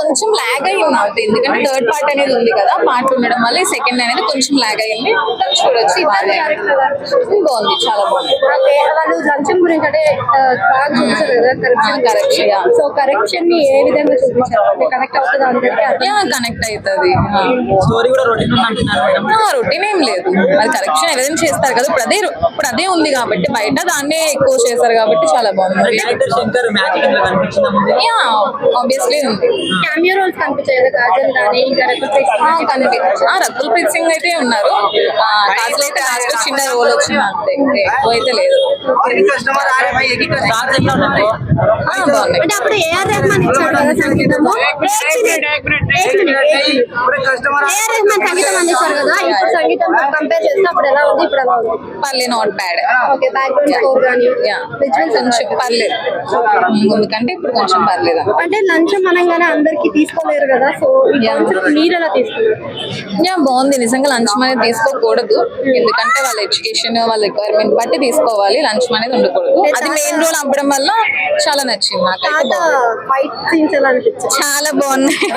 కొంచెం లాగ్ అయ్యింది అంతే, ఎందుకంటే థర్డ్ పార్ట్ అనేది ఉంది కదా, పార్ట్ ఉండడం వల్ల సెకండ్ అనేది కొంచెం లాగ్ అయ్యింది. చూడొచ్చు, బాగుంది, చాలా బాగుంది. వాళ్ళు లంచం గురించి అంటే బాగా చూసారు కదా కరెక్షన్. సో కరెక్షన్ ని ఏ విధంగా చూపించారు, అంటే కనెక్ట్ అవుతుంది అందరికీ? కనెక్ట్ అవుతుంది. స్టోరీ కూడా రొటీన్ ఏం లేదు, అది కరెక్షన్ ఎవరైనా చేస్తారు కదా, ఇప్పుడు అదే ఉంది కాబట్టి బయట దాన్నే ఎక్కువ చేస్తారు కాబట్టి చాలా బాగుంది. ఆబ్వియస్లీ ఉంది. కెమియో రోల్స్ కనిపించాయి కదా, కాజల్ కానీ రకుల్ ప్రీత్ సింగ్ అయితే ఉన్నారు. కాజల్ అయితే లాస్ట్ చిన్న రోల్ వచ్చింది అంతే, ఎక్కువ అయితే లేదు. అంటే అప్పుడు ఏఆర్ రెహమాన్ ఇచ్చాడు కదా సంగీతము, ఏఆర్ రెహమాన్ సంగీతం అందించారు కదా, ఇప్పుడు సంగీతం కంపేర్ చేస్తే అప్పుడు ఎలా ఉంది, ఇప్పుడు ఎలా ఉంది? పర్లేదు, not bad. Okay, background score కానీ కొంచెం పర్లేదు, ఎందుకంటే ఇప్పుడు కొంచెం పర్లేదు. అంటే లంచం అనగానే అందరికి తీసుకోలేరు కదా, సో మీరు ఎలా తీసుకున్నారు? బాగుంది, నిజంగా లంచ్ అనేది తీసుకోకూడదు, ఎందుకంటే వాళ్ళ ఎడ్యుకేషన్ వాళ్ళ రిక్వైర్మెంట్ బట్టి తీసుకోవాలి, లంచ్ అనేది ఉండకూడదు. అది మెయిన్ రోల్ అవ్వడం వల్ల చాలా నచ్చింది నాకైతే. ఫైట్ సీన్స్ ఎలా అనిపించాయి? చాలా బాగున్నాయి,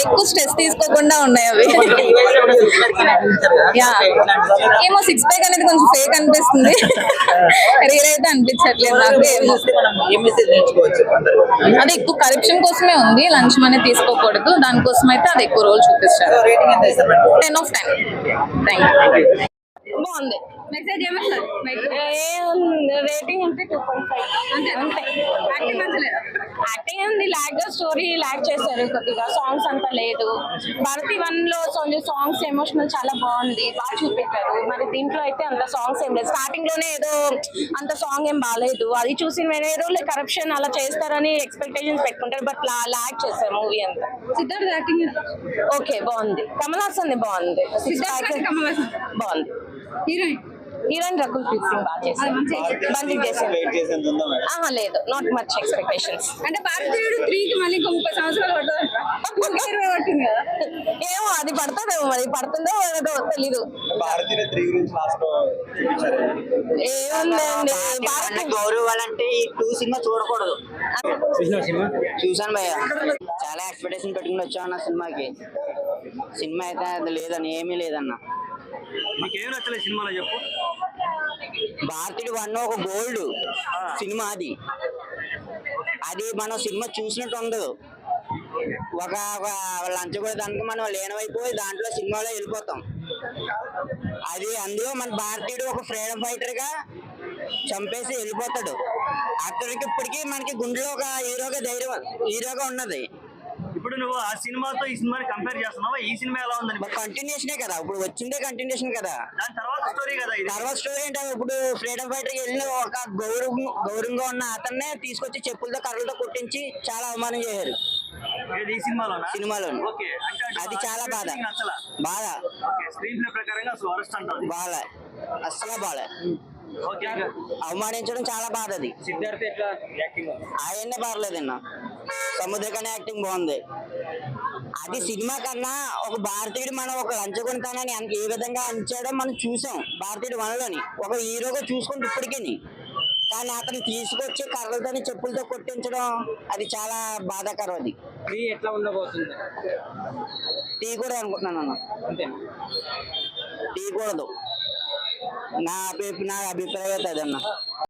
ఎక్కువ స్ట్రెస్ తీసుకోకుండా ఉన్నాయి అవి. ఏమో సిక్స్ ప్యాక్ అనేది కొంచెం ఫేక్ అనిపిస్తుంది, రియల్ అయితే అనిపించట్లేదు నాకు. అది ఎక్కువ కరప్షన్ కోసమే ఉంది, లంచ్ అనేది తీసుకోకూడదు, దానికోసం అయితే అది ఎక్కువ రోల్ చూపిస్తారు. 10 of 10. బాగుంది. మెసేజ్ రేటింగ్ అంటే 2.5 అంతే. యాక్టింగ్ ఉంది, లాగ్ స్టోరీ లాగ్ చేశారు కొద్దిగా, సాంగ్స్ అంతా లేదు. భారతి 1 లో సాంగ్స్ ఎమోషనల్ చాలా బాగుంది, బాగా చూపించారు. మరి దీంట్లో అయితే అంత సాంగ్స్ ఏం లేదు, స్టార్టింగ్ లోనే ఏదో అంత సాంగ్ ఏం బాగాలేదు, అది చూసి నేను ఏదో కరప్షన్ అలా చేస్తారని ఎక్స్పెక్టేషన్స్ పెట్టుకుంటారు, బట్ లాగ్ చేశారు మూవీ అంతా. సిద్ధార్థ్ యాక్టింగ్ ఓకే, బాగుంది. కమల్ హాసన్ బాగుంది, బాగుంది. హీరోయిన్ రకుల్ ప్రీత్ సింగ్ బాగా చేసింది. లేదు, నాట్ మచ్ ఎక్స్పెక్టేషన్స్. అంటే భారతీయుడు 3 కి మళ్ళీ 30 సంవత్సరాలు పడుతుంది కదా, ఏమో అది పడుతుందేమో, మరి పడుతుందో లేదో తెలీదు. ఏముందండి, గౌరవాలంటే ఈ 2 సినిమా చూడకూడదు. చూసాను భయ్య, చాలా ఎక్స్పెక్టేషన్ పెట్టుకుని వచ్చాను అన్న సినిమాకి. సినిమా అయితే అది లేదని ఏమీ లేదన్న. మీకేం నచ్చలేదు సినిమాలో చెప్పు? భారతీయుడు 1 ఒక గోల్డ్ సినిమా, అది మనం సినిమా చూసినట్టు ఉండదు. ఒక లంచగొడ దానికి మనం లీనమైపోయి దాంట్లో సినిమాలో వెళ్ళిపోతాం. అది అందులో మన భారతీయుడు ఒక ఫ్రీడమ్ ఫైటర్ గా చంపేసి వెళ్ళిపోతాడు. అక్కడికి ఇప్పటికీ మనకి గుండెలో ఒక హీరోగా ఉన్నది. ఇప్పుడు నువ్వు ఆ సినిమాతో ఈ సినిమాని కంపేర్ చేస్తున్నావా? ఈ సినిమా ఎలా ఉందని? కంటిన్యూషనే కదా, ఇప్పుడు వచ్చిందే కంటిన్యూషన్ కదా, దాని తర్వాత స్టోరీ కదా. తర్వాత స్టోరీ అంటే ఇప్పుడు ఫ్రీడమ్ ఫైటర్ కి వెళ్ళిన ఒక గౌరవంగా ఉన్న అతన్నే తీసుకొచ్చి చెప్పులతో కర్రలతో కొట్టించి చాలా అవమానం చేశారు ఈ సినిమాలో. అది చాలా బాధ. స్క్రీన్ ప్లే ప్రకారంగా అసలు వరస్ట్ అంటారు. బాలే, అస్సలు బాలే. అవమానించడం చాలా బాధ. అది సిద్ధార్థ్ ఎట్లా యాక్టింగ్? ఆయన్నే పర్లేదన్న, సముద్రకన్నా యాక్టింగ్ బాగుంది. అది సినిమా కన్నా ఒక భారతీయుడు మనం ఒక లంచగొంటానని ఏ విధంగా అంచాడో మనం చూసాం భారతీయుడు 1లోని, ఒక హీరోగా చూసుకుంటూ ఇప్పటికీ. కానీ అతను తీసుకొచ్చి కర్రలతోని చెప్పులతో కొట్టించడం అది చాలా బాధాకరం. అది ఎట్లా ఉండబోతుంది? తీయకూడదు అనుకుంటున్నాను అన్న, అంతే. తీయకూడదు, నా అభిప్రాయం అదన్న.